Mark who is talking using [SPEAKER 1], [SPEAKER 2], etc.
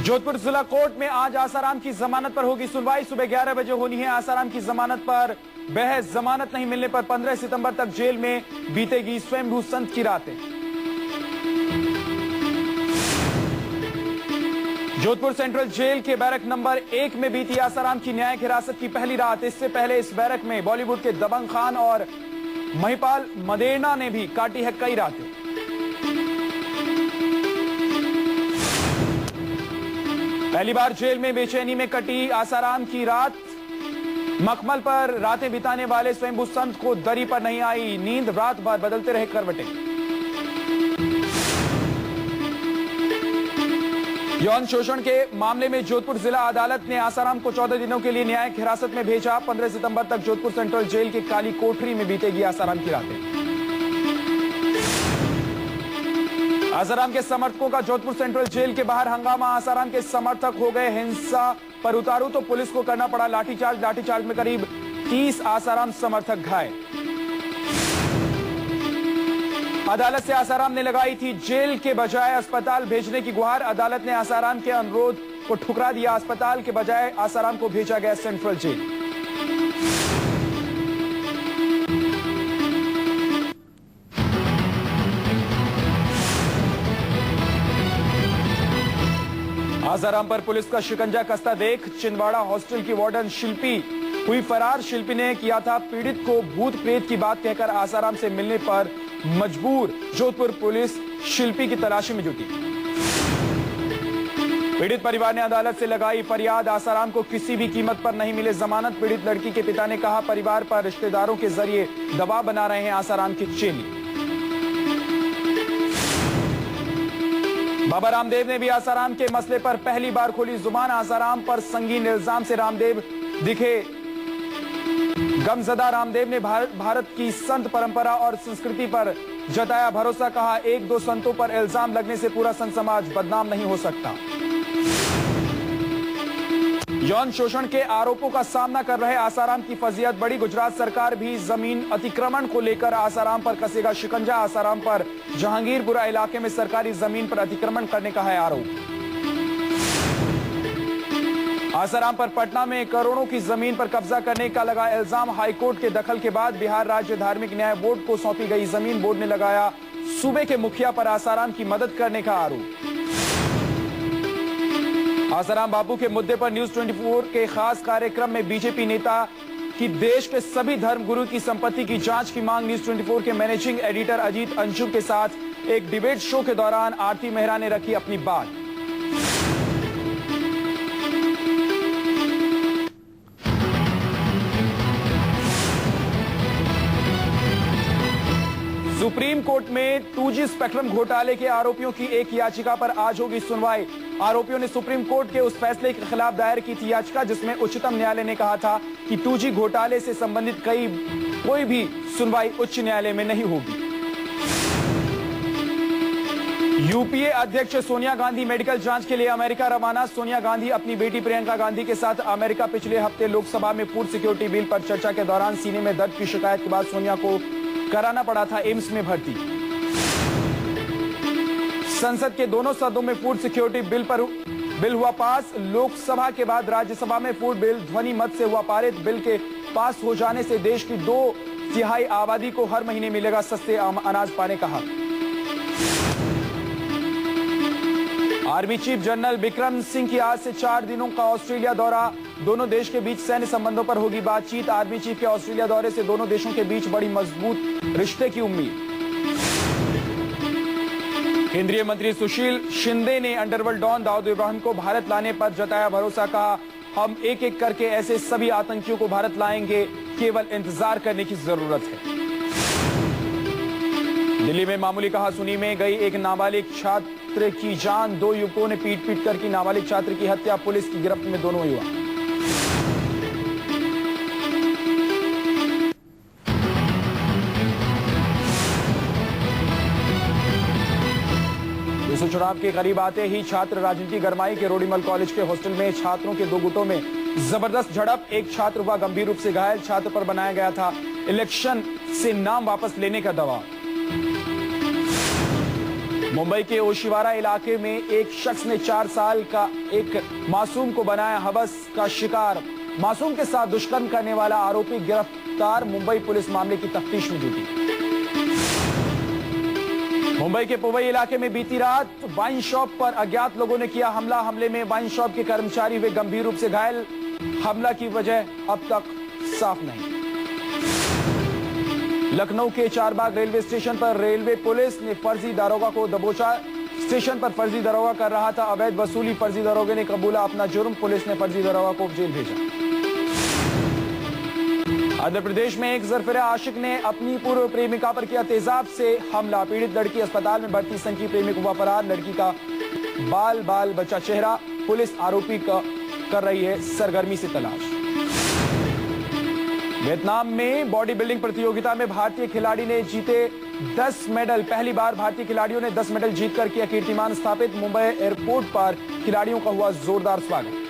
[SPEAKER 1] जोधपुर जिला कोर्ट में आज आसाराम की जमानत पर होगी सुनवाई। सुबह 11 बजे होनी है आसाराम की जमानत पर बहस। जमानत नहीं मिलने पर 15 सितंबर तक जेल में बीतेगी स्वयंभू संत की रातें। जोधपुर सेंट्रल जेल के बैरक नंबर 1 में बीती आसाराम की न्यायिक हिरासत की पहली रात। इससे पहले इस बैरक में बॉलीवुड के दबंग खान और महिपाल मदेरना ने भी काटी है कई रातें। पहली बार जेल में बेचैनी में कटी आसाराम की रात। मखमल पर रातें बिताने वाले स्वयंभू संत को दरी पर नहीं आई नींद। रात भर बदलते रहे करवटें। यौन शोषण के मामले में जोधपुर जिला अदालत ने आसाराम को 14 दिनों के लिए न्यायिक हिरासत में भेजा। 15 सितंबर तक जोधपुर सेंट्रल जेल के काली कोठरी में बीतेगी आसाराम की रातें। आसाराम के समर्थकों का जोधपुर सेंट्रल जेल के बाहर हंगामा। आसाराम के समर्थक हो गए हिंसा पर उतारू तो पुलिस को करना पड़ा लाठीचार्ज। लाठीचार्ज में करीब 30 आसाराम समर्थक घायल। अदालत से आसाराम ने लगाई थी जेल के बजाय अस्पताल भेजने की गुहार। अदालत ने आसाराम के अनुरोध को ठुकरा दिया। अस्पताल के बजाय आसाराम को भेजा गया सेंट्रल जेल। आसाराम पर पुलिस का शिकंजा कसता देख छिंदवाड़ा हॉस्टल की वार्डन शिल्पी हुई फरार। शिल्पी ने किया था पीड़ित को भूत प्रेत की बात कहकर आसाराम से मिलने पर मजबूर। जोधपुर पुलिस शिल्पी की तलाशी में जुटी। पीड़ित परिवार ने अदालत से लगाई फरियाद। आसाराम को किसी भी कीमत पर नहीं मिले जमानत। पीड़ित लड़की के पिता ने कहा परिवार पर रिश्तेदारों के जरिए दबाव बना रहे हैं आसाराम की चेली। बाबा रामदेव ने भी आसाराम के मसले पर पहली बार खोली जुबान। आसाराम पर संगीन इल्जाम से रामदेव दिखे गमजदा। रामदेव ने भारत की संत परंपरा और संस्कृति पर जताया भरोसा। कहा एक दो संतों पर इल्जाम लगने से पूरा संत समाज बदनाम नहीं हो सकता। यौन शोषण के आरोपों का सामना कर रहे आसाराम की फजीहत बढ़ी। गुजरात सरकार भी जमीन अतिक्रमण को लेकर आसाराम पर कसेगा शिकंजा। आसाराम पर जहांगीरपुरा इलाके में सरकारी जमीन पर अतिक्रमण करने का है आरोप। आसाराम पर पटना में करोड़ों की जमीन पर कब्जा करने का लगा इल्जाम। हाईकोर्ट के दखल के बाद बिहार राज्य धार्मिक न्याय बोर्ड को सौंपी गई जमीन। बोर्ड ने लगाया सूबे के मुखिया पर आसाराम की मदद करने का आरोप। आसाराम बापू के मुद्दे पर न्यूज 24 के खास कार्यक्रम में बीजेपी नेता की देश के सभी धर्मगुरु की संपत्ति की जांच की मांग। न्यूज 24 के मैनेजिंग एडिटर अजीत अंशु के साथ एक डिबेट शो के दौरान आरती मेहरा ने रखी अपनी बात। सुप्रीम कोर्ट में 2G स्पेक्ट्रम घोटाले के आरोपियों की एक याचिका पर आज होगी सुनवाई। आरोपियों ने सुप्रीम कोर्ट के उस फैसले के खिलाफ दायर की थी याचिका जिसमें उच्चतम न्यायालय ने कहा था कि 2G घोटाले से संबंधित कोई भी सुनवाई उच्च न्यायालय में नहीं होगी। यूपीए अध्यक्ष सोनिया गांधी मेडिकल जांच के लिए अमेरिका रवाना। सोनिया गांधी अपनी बेटी प्रियंका गांधी के साथ अमेरिका। पिछले हफ्ते लोकसभा में फूड सिक्योरिटी बिल पर चर्चा के दौरान सीने में दर्द की शिकायत के बाद सोनिया को कराना पड़ा था एम्स में भर्ती। संसद के दोनों सदनों में फूड सिक्योरिटी बिल हुआ पास। लोकसभा के बाद राज्यसभा में फूड बिल ध्वनि मत से हुआ पारित। बिल के पास हो जाने से देश की 2/3 आबादी को हर महीने मिलेगा सस्ते अनाज पाने का हक। Army chief general Bikram Singh की आज से 4 दिनों का ऑस्ट्रेलिया दौरा। दोनों देश के बीच सैन्य संबंधों पर होगी बातचीत। आर्मी चीफ के ऑस्ट्रेलिया दौरे से दोनों देशों के बीच बड़ी मजबूत रिश्ते की उम्मीद। केंद्रीय मंत्री सुशील शिंदे ने अंडरवर्ल्ड डॉन दाऊद इब्राहिम को भारत लाने पर जताया भरोसा। कहा हम एक एक करके ऐसे सभी आतंकियों को भारत लाएंगे, केवल इंतजार करने की जरूरत है। दिल्ली में मामूली कहासुनी में गई एक नाबालिग छात्र की जान। 2 युवकों ने पीट कर की नाबालिग छात्र की हत्या। पुलिस की गिरफ्त में दोनों युवक। चुनाव के करीब आते ही छात्र राजनीति गरमाई के रोडीमल कॉलेज के हॉस्टल में छात्रों के 2 गुटों में जबरदस्त झड़प। एक छात्र हुआ गंभीर रूप से घायल। छात्र पर बनाया गया था इलेक्शन से नाम वापस लेने का दबाव। मुंबई के ओशिवारा इलाके में एक शख्स ने 4 साल का एक मासूम को बनाया हवस का शिकार। मासूम के साथ दुष्कर्म करने वाला आरोपी गिरफ्तार। मुंबई पुलिस मामले की तफ्तीश में जुटी। मुंबई के पुवई इलाके में बीती रात वाइन शॉप पर अज्ञात लोगों ने किया हमला। हमले में वाइन शॉप के कर्मचारी हुए गंभीर रूप से घायल। हमला की वजह अब तक साफ नहीं। लखनऊ के चारबाग रेलवे स्टेशन पर रेलवे पुलिस ने फर्जी दारोगा को दबोचा। स्टेशन पर फर्जी दारोगा कर रहा था अवैध वसूली। फर्जी दारोगे ने कबूला अपना जुर्म। पुलिस ने फर्जी दारोगा को जेल भेजा। आंध्र प्रदेश में एक सरफिरा आशिक ने अपनी पूर्व प्रेमिका पर किया तेजाब से हमला। पीड़ित लड़की अस्पताल में भर्ती। संकी प्रेमिक हुआ फरार। लड़की का बाल बचा चेहरा। पुलिस आरोपी का कर रही है सरगर्मी से तलाश। वियतनाम में बॉडी बिल्डिंग प्रतियोगिता में भारतीय खिलाड़ी ने जीते 10 मेडल। पहली बार भारतीय खिलाड़ियों ने 10 मेडल जीतकर किया कीर्तिमान स्थापित। मुंबई एयरपोर्ट पर खिलाड़ियों का हुआ जोरदार स्वागत।